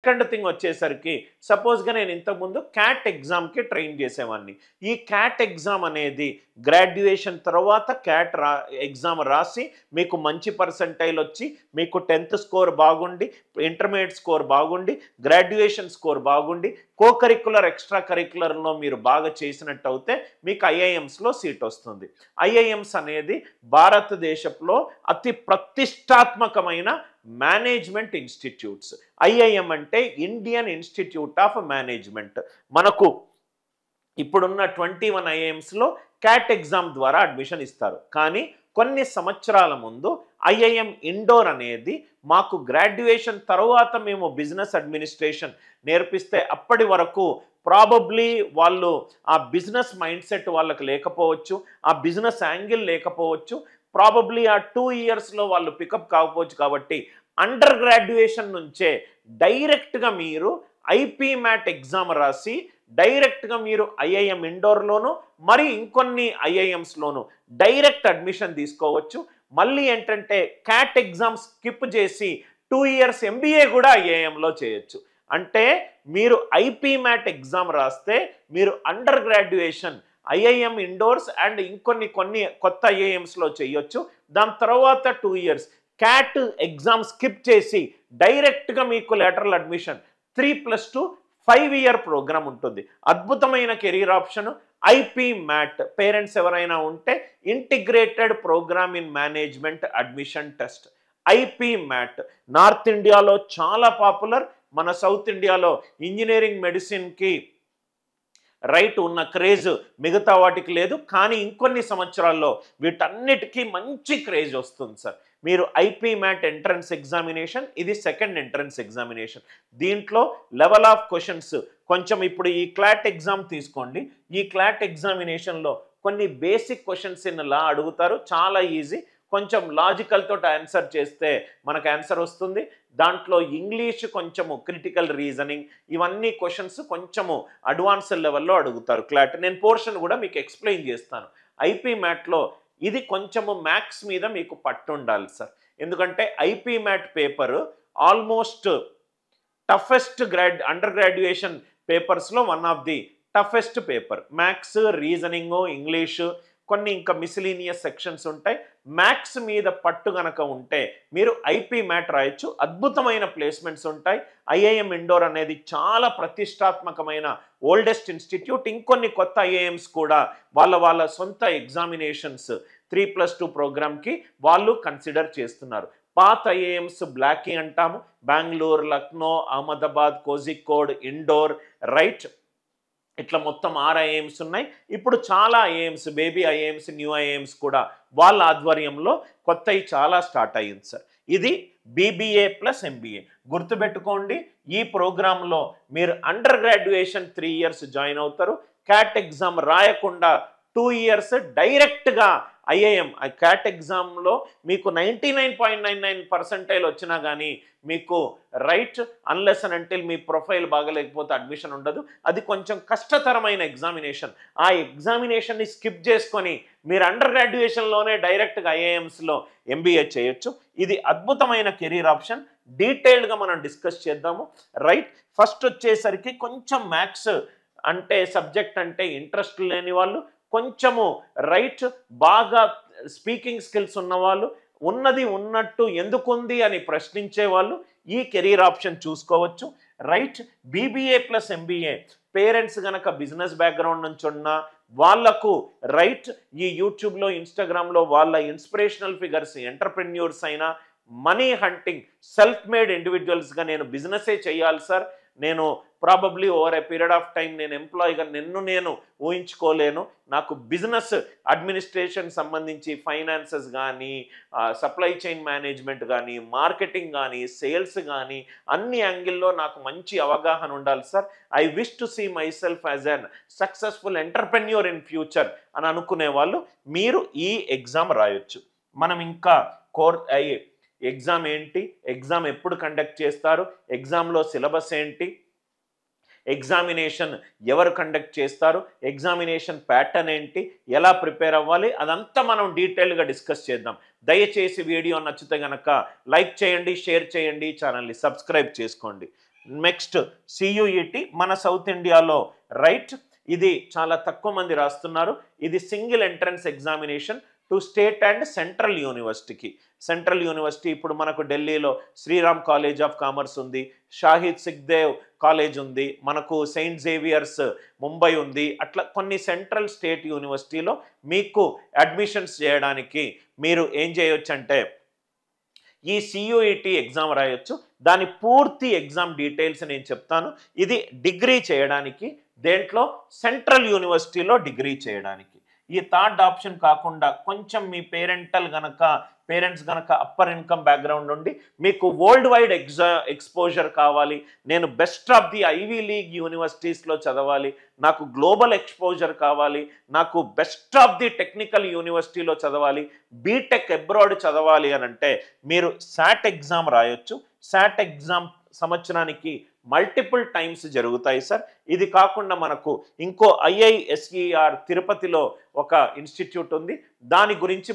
Second thing వచ్చేసరికి సపోజ్గా నేను ఇంతకుముందు క్యాట్ ఎగ్జామ్కి ట్రైన్ చేసేవాడిని. ఈ క్యాట్ ఎగ్జామ్ అనేది గ్రాడ్యుయేషన్ తర్వాత క్యాట్ ఎగ్జామ్ రాసి మీకు మంచి పర్సంటైల్ వచ్చి మీకు 10th స్కోర్ బాగుండి, ఇంటర్మీడియట్ స్కోర్ బాగుండి, గ్రాడ్యుయేషన్ స్కోర్ బాగుండి, కోకరిక్యులర్ ఎక్స్ట్రా కరిక్యులర్లో మీరు బాగా చేసినట్టు అయితే మీకు ఐఐఎమ్స్లో సీట్ వస్తుంది. ఐఐఎమ్స్ అనేది భారతదేశంలో అతి ప్రతిష్టాత్మకమైన మేనేజ్మెంట్ ఇన్స్టిట్యూట్స్. ఐఐఎం అంటే ఇండియన్ ఇన్స్టిట్యూట్ ఆఫ్ మేనేజ్మెంట్. మనకు ఇప్పుడున్న 21 ఐఐఎమ్స్లో క్యాట్ ఎగ్జామ్ ద్వారా అడ్మిషన్ ఇస్తారు. కానీ కొన్ని సంవత్సరాల ముందు ఐఐఎం ఇండోర్ అనేది మాకు గ్రాడ్యుయేషన్ తర్వాత మేము బిజినెస్ అడ్మినిస్ట్రేషన్ నేర్పిస్తే అప్పటి వరకు ప్రాబబ్లీ వాళ్ళు ఆ బిజినెస్ మైండ్ సెట్ వాళ్ళకి లేకపోవచ్చు, ఆ బిజినెస్ యాంగిల్ లేకపోవచ్చు, ప్రాబబ్లీ ఆ 2 ఇయర్స్లో వాళ్ళు పికప్ కాకపోవచ్చు. కాబట్టి అండర్ గ్రాడ్యుయేషన్ నుంచే డైరెక్ట్గా మీరు ఐపీ మ్యాట్ ఎగ్జామ్ రాసి డైరెక్ట్గా మీరు ఐఐఎం ఇండోర్లోను మరి ఇంకొన్ని ఐఐఎమ్స్లోను డైరెక్ట్ అడ్మిషన్ తీసుకోవచ్చు. మళ్ళీ ఏంటంటే క్యాట్ ఎగ్జామ్ స్కిప్ చేసి 2 ఇయర్స్ ఎంబీఏ కూడా ఐఐఎంలో చేయొచ్చు. అంటే మీరు ఐపీ మ్యాట్ ఎగ్జామ్ రాస్తే మీరు under graduation IIM indoors and ఇంకొన్ని కొత్త ఐఐఎమ్స్లో చేయొచ్చు. దాని తర్వాత 2 ఇయర్స్ క్యాట్ ఎగ్జామ్ స్కిప్ చేసి డైరెక్ట్గా మీకు లేటరల్ అడ్మిషన్ 3+2 5 ఇయర్ ప్రోగ్రామ్ ఉంటుంది. అద్భుతమైన career option IPMAT. Parents ఎవరైనా ఉంటే integrated programme in management admission test IPMAT. North ఇండియాలో చాలా పాపులర్, మన సౌత్ ఇండియాలో ఇంజనీరింగ్ మెడిసిన్కి రైట్ ఉన్న క్రేజ్ మిగతా వాటికి లేదు. కానీ ఇంకొన్ని సంవత్సరాల్లో వీటన్నిటికీ మంచి క్రేజ్ వస్తుంది సార్. మీరు ఐపీ మ్యాట్ ఎంట్రన్స్ ఎగ్జామినేషన్, ఇది సెకండ్ ఎంట్రన్స్ ఎగ్జామినేషన్. దీంట్లో లెవెల్ ఆఫ్ క్వశ్చన్స్ కొంచెం ఇప్పుడు ఈ క్లాట్ ఎగ్జామ్ తీసుకోండి. ఈ క్లాట్ ఎగ్జామినేషన్లో కొన్ని బేసిక్ క్వశ్చన్స్ ఇన్ లా అడుగుతారు, చాలా ఈజీ. కొంచెం లాజికల్ తోటి ఆన్సర్ చేస్తే మనకు ఆన్సర్ వస్తుంది. దాంట్లో ఇంగ్లీష్ కొంచెము క్రిటికల్ రీజనింగ్ ఇవన్నీ క్వశ్చన్స్ కొంచెము అడ్వాన్స్డ్ లెవెల్లో అడుగుతారు క్లాట్. నేను పోర్షన్ కూడా మీకు ఎక్స్ప్లెయిన్ చేస్తాను. ఐపీ మ్యాట్లో ఇది కొంచెము మ్యాథ్స్ మీద మీకు పట్టు ఉండాలి సార్. ఎందుకంటే IPMAT paper almost toughest under graduation పేపర్స్లో one of the toughest paper. Maths, reasoning, English, కొన్ని ఇంకా మిసిలీనియస్ సెక్షన్స్ ఉంటాయి. మ్యాథ్స్ మీద పట్టు గనక ఉంటే మీరు ఐపీ మ్యాట్ రాయొచ్చు. అద్భుతమైన ప్లేస్మెంట్స్ ఉంటాయి. ఐఐఎం ఇండోర్ అనేది చాలా ప్రతిష్టాత్మకమైన ఓల్డెస్ట్ ఇన్స్టిట్యూట్. ఇంకొన్ని కొత్త ఐఐఎమ్స్ కూడా వాళ్ళ సొంత ఎగ్జామినేషన్స్ 3+2 ప్రోగ్రామ్కి వాళ్ళు కన్సిడర్ చేస్తున్నారు. పాత ఐఐఎమ్స్ బ్లాకీ అంటాము, బెంగళూరు, లక్నో, అహ్మదాబాద్, కోజికోడ్, ఇండోర్, రైట్, ఇట్లా మొత్తం 6 ఐఐఎమ్స్ ఉన్నాయి. ఇప్పుడు చాలా IIMs, baby IIMs, new IIMs కూడా వాళ్ళ ఆధ్వర్యంలో కొత్తవి చాలా స్టార్ట్ అయ్యింది సార్. ఇది బీబీఏ ప్లస్ ఎంబీఏ. గుర్తుపెట్టుకోండి, ఈ ప్రోగ్రాంలో మీరు అండర్ గ్రాడ్యుయేషన్ 3 ఇయర్స్ జాయిన్ అవుతారు. క్యాట్ ఎగ్జామ్ రాయకుండా 2 ఇయర్స్ డైరెక్ట్గా ఐఐఎం క్యాట్ ఎగ్జామ్లో మీకు 99.99% వచ్చినా కానీ మీకు రైట్ అన్లెస్ అండ్ అంటిల్ మీ ప్రొఫైల్ బాగలేకపోతే అడ్మిషన్ ఉండదు. అది కొంచెం కష్టతరమైన ఎగ్జామినేషన్. ఆ ఎగ్జామినేషన్ని స్కిప్ చేసుకొని మీరు అండర్ గ్రాడ్యుయేషన్లోనే డైరెక్ట్గా ఐఐఎమ్స్లో ఎంబీఏ చేయొచ్చు. ఇది అద్భుతమైన కెరీర్ ఆప్షన్. డీటెయిల్డ్గా మనం డిస్కస్ చేద్దాము. రైట్, ఫస్ట్ వచ్చేసరికి కొంచెం మ్యాథ్స్ అంటే సబ్జెక్ట్ అంటే ఇంట్రెస్ట్ లేని వాళ్ళు, కొంచెము రైట్ బాగా స్పీకింగ్ స్కిల్స్ ఉన్నవాళ్ళు, ఉన్నది ఉన్నట్టు ఎందుకుంది అని ప్రశ్నించే వాళ్ళు ఈ కెరీర్ ఆప్షన్ చూసుకోవచ్చు. Right, BBA plus MBA parents గనక బిజినెస్ బ్యాక్గ్రౌండ్ నుంచి ఉన్న వాళ్లకు రైట్ ఈ యూట్యూబ్లో, ఇన్స్టాగ్రామ్లో వాళ్ళ ఇన్స్పిరేషనల్ ఫిగర్స్, ఎంటర్ప్రెన్యూర్స్ అయినా, మనీ హంటింగ్, సెల్ఫ్ మేడ్ ఇండివిజువల్స్గా నేను బిజినెసే చేయాలి సార్, నేను probably over a period of time నేను ఎంప్లాయీగా నేను ఊహించుకోలేను, నాకు బిజినెస్ అడ్మినిస్ట్రేషన్ సంబంధించి ఫైనాన్సెస్ కానీ, సప్లై చైన్ మేనేజ్మెంట్ కానీ, మార్కెటింగ్ కానీ, సేల్స్ కానీ అన్ని యాంగిల్లో నాకు మంచి అవగాహన ఉండాలి sir. I wish to see myself as unsuccessful entrepreneur in future అని అనుకునే వాళ్ళు మీరు ఈ ఎగ్జామ్ రాయొచ్చు. మనం ఇంకా ఎగ్జామ్ ఏంటి, ఎగ్జామ్ ఎప్పుడు కండక్ట్ చేస్తారు, ఎగ్జామ్లో సిలబస్ ఏంటి, ఎగ్జామినేషన్ ఎవరు కండక్ట్ చేస్తారు, ఎగ్జామినేషన్ ప్యాటర్న్ ఏంటి, ఎలా ప్రిపేర్ అవ్వాలి, అదంతా మనం డీటెయిల్గా డిస్కస్ చేద్దాం. దయచేసి వీడియో నచ్చితే కనుక లైక్ చేయండి, షేర్ చేయండి, ఛానల్ని సబ్స్క్రైబ్ చేసుకోండి. నెక్స్ట్ సియుఈటి మన సౌత్ ఇండియాలో, రైట్, ఇది చాలా తక్కువ మంది రాస్తున్నారు. ఇది single entrance examination to state and central యూనివర్సిటీకి. సెంట్రల్ యూనివర్సిటీ ఇప్పుడు మనకు ఢిల్లీలో శ్రీరామ్ కాలేజ్ ఆఫ్ కామర్స్ ఉంది, షాహిద్ సుఖ్దేవ్ కాలేజ్ ఉంది, మనకు సెయింట్ జేవియర్స్ ముంబై ఉంది. అట్లా కొన్ని సెంట్రల్ స్టేట్ యూనివర్సిటీలో మీకు అడ్మిషన్స్ చేయడానికి మీరు ఏం చేయొచ్చు అంటే ఈ సియుఈటి ఎగ్జామ్ రాయొచ్చు. దాని పూర్తి ఎగ్జామ్ డీటెయిల్స్ నేను చెప్తాను. ఇది డిగ్రీ చేయడానికి, దేంట్లో సెంట్రల్ యూనివర్సిటీలో డిగ్రీ చేయడానికి. ఈ థర్డ్ ఆప్షన్ కాకుండా కొంచెం మీ పేరెంట్స్ గనక అప్పర్ ఇన్కమ్ బ్యాక్గ్రౌండ్ ఉండి మీకు వరల్డ్ వైడ్ ఎక్స్పోజర్ కావాలి, నేను best of the Ivy League యూనివర్సిటీస్లో చదవాలి, నాకు గ్లోబల్ ఎక్స్పోజర్ కావాలి, నాకు బెస్ట్ ఆఫ్ ది టెక్నికల్ యూనివర్సిటీలో చదవాలి, బీటెక్ అబ్రాడ్ చదవాలి అని అంటే మీరు శాట్ ఎగ్జామ్ రాయొచ్చు. శాట్ ఎగ్జామ్ సంవత్సరానికి మల్టిపుల్ టైమ్స్ జరుగుతాయి సార్. ఇది కాకుండా మనకు ఇంకో IISER తిరుపతిలో ఒక ఇన్స్టిట్యూట్ ఉంది, దాని గురించి